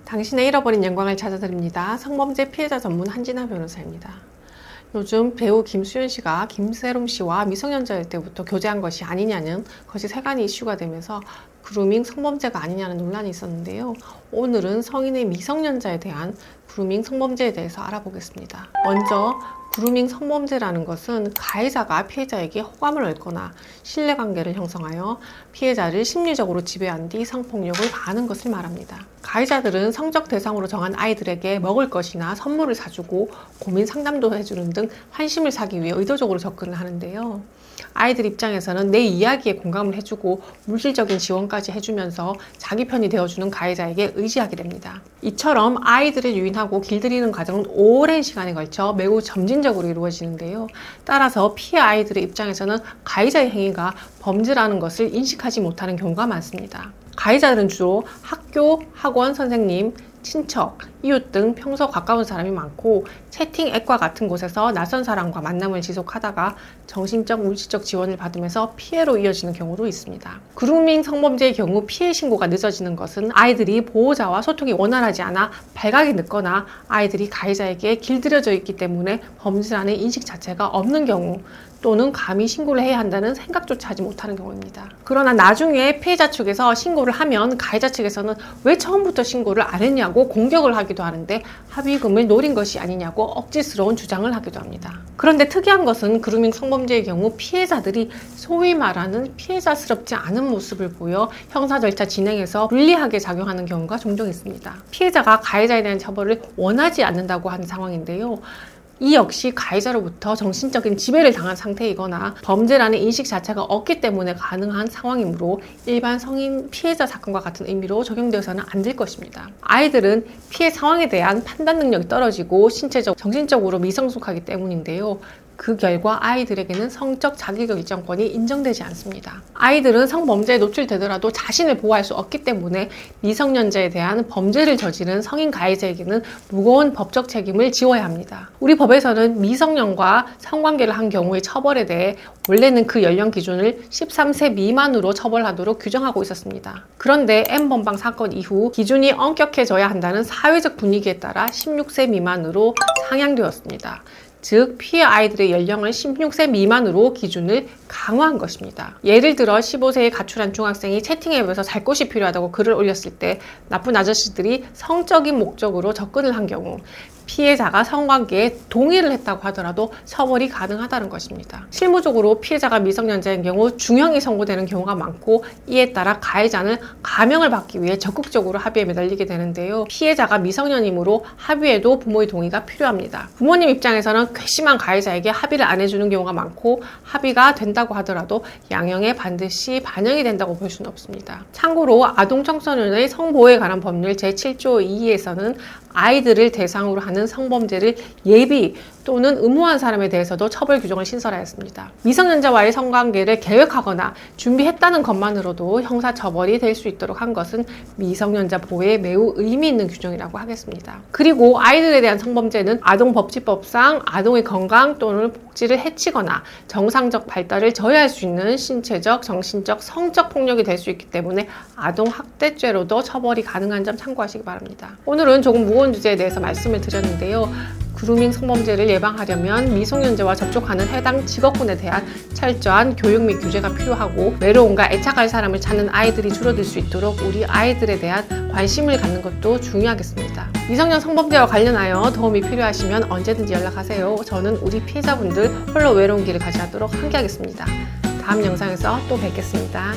당신의 잃어버린 영광을 찾아드립니다. 성범죄 피해자 전문 한진아 변호사입니다. 요즘 배우 김수현 씨가 김세롬 씨와 미성년자일 때부터 교제한 것이 아니냐는 것이 세간의 이슈가 되면서 그루밍 성범죄가 아니냐는 논란이 있었는데요. 오늘은 성인의 미성년자에 대한 그루밍 성범죄에 대해서 알아보겠습니다. 먼저 그루밍 성범죄라는 것은 가해자가 피해자에게 호감을 얻거나 신뢰관계를 형성하여 피해자를 심리적으로 지배한 뒤 성폭력을 가하는 것을 말합니다. 가해자들은 성적 대상으로 정한 아이들에게 먹을 것이나 선물을 사주고 고민 상담도 해주는 등 환심을 사기 위해 의도적으로 접근을 하는데요. 아이들 입장에서는 내 이야기에 공감을 해주고 물질적인 지원까지 해주면서 자기 편이 되어주는 가해자에게 의지하게 됩니다. 이처럼 아이들을 유인하고 길들이는 과정은 오랜 시간에 걸쳐 매우 점진적으로 이루어지는데요. 따라서 피해 아이들의 입장에서는 가해자의 행위가 범죄라는 것을 인식하지 못하는 경우가 많습니다. 가해자들은 주로 학교, 학원 선생님, 친척, 이웃 등 평소 가까운 사람이 많고 채팅 앱과 같은 곳에서 낯선 사람과 만남을 지속하다가 정신적, 물질적 지원을 받으면서 피해로 이어지는 경우도 있습니다. 그루밍 성범죄의 경우 피해 신고가 늦어지는 것은 아이들이 보호자와 소통이 원활하지 않아 발각이 늦거나 아이들이 가해자에게 길들여져 있기 때문에 범죄라는 인식 자체가 없는 경우 또는 감히 신고를 해야 한다는 생각조차 하지 못하는 경우입니다. 그러나 나중에 피해자 측에서 신고를 하면 가해자 측에서는 왜 처음부터 신고를 안 했냐고 공격을 하기도 하는데 합의금을 노린 것이 아니냐고 억지스러운 주장을 하기도 합니다. 그런데 특이한 것은 그루밍 성범죄의 경우 피해자들이 소위 말하는 피해자스럽지 않은 모습을 보여 형사 절차 진행에서 불리하게 작용하는 경우가 종종 있습니다. 피해자가 가해자에 대한 처벌을 원하지 않는다고 하는 상황인데요. 이 역시 가해자로부터 정신적인 지배를 당한 상태이거나 범죄라는 인식 자체가 없기 때문에 가능한 상황이므로 일반 성인 피해자 사건과 같은 의미로 적용되어서는 안 될 것입니다. 아이들은 피해 상황에 대한 판단 능력이 떨어지고 신체적, 정신적으로 미성숙하기 때문인데요. 그 결과 아이들에게는 성적 자기결정권이 인정되지 않습니다. 아이들은 성범죄에 노출되더라도 자신을 보호할 수 없기 때문에 미성년자에 대한 범죄를 저지른 성인 가해자에게는 무거운 법적 책임을 지어야 합니다. 우리 법에서는 미성년과 성관계를 한 경우의 처벌에 대해 원래는 그 연령 기준을 13세 미만으로 처벌하도록 규정하고 있었습니다. 그런데 N번방 사건 이후 기준이 엄격해져야 한다는 사회적 분위기에 따라 16세 미만으로 상향되었습니다. 즉 피해 아이들의 연령을 16세 미만으로 기준을 강화한 것입니다. 예를 들어 15세에 가출한 중학생이 채팅앱에서 잘 곳이 필요하다고 글을 올렸을 때 나쁜 아저씨들이 성적인 목적으로 접근을 한 경우 피해자가 성관계에 동의를 했다고 하더라도 처벌이 가능하다는 것입니다. 실무적으로 피해자가 미성년자인 경우 중형이 선고되는 경우가 많고 이에 따라 가해자는 감형을 받기 위해 적극적으로 합의에 매달리게 되는데요. 피해자가 미성년이므로 합의에도 부모의 동의가 필요합니다. 부모님 입장에서는 괘씸한 가해자에게 합의를 안 해주는 경우가 많고 합의가 된다고 하더라도 양형에 반드시 반영이 된다고 볼 수는 없습니다. 참고로 아동청소년의 성보호에 관한 법률 제7조 2에서는 아이들을 대상으로 하는 성범죄를 예비 또는 의무한 사람에 대해서도 처벌 규정을 신설하였습니다. 미성년자와의 성관계를 계획하거나 준비했다는 것만으로도 형사처벌이 될 수 있도록 한 것은 미성년자 보호에 매우 의미 있는 규정이라고 하겠습니다. 그리고 아이들에 대한 성범죄는 아동법치법상 아동의 건강 또는 복지를 해치거나 정상적 발달을 저해할 수 있는 신체적, 정신적, 성적 폭력이 될 수 있기 때문에 아동학대죄로도 처벌이 가능한 점 참고하시기 바랍니다. 오늘은 조금 무거운 주제에 대해서 말씀을 드렸는데요. 그루밍 성범죄를 예방하려면 미성년자와 접촉하는 해당 직업군에 대한 철저한 교육 및 규제가 필요하고 외로움과 애착할 사람을 찾는 아이들이 줄어들 수 있도록 우리 아이들에 대한 관심을 갖는 것도 중요하겠습니다. 미성년 성범죄와 관련하여 도움이 필요하시면 언제든지 연락하세요. 저는 우리 피해자분들 홀로 외로운 길을 가지 않도록 함께하겠습니다. 다음 영상에서 또 뵙겠습니다.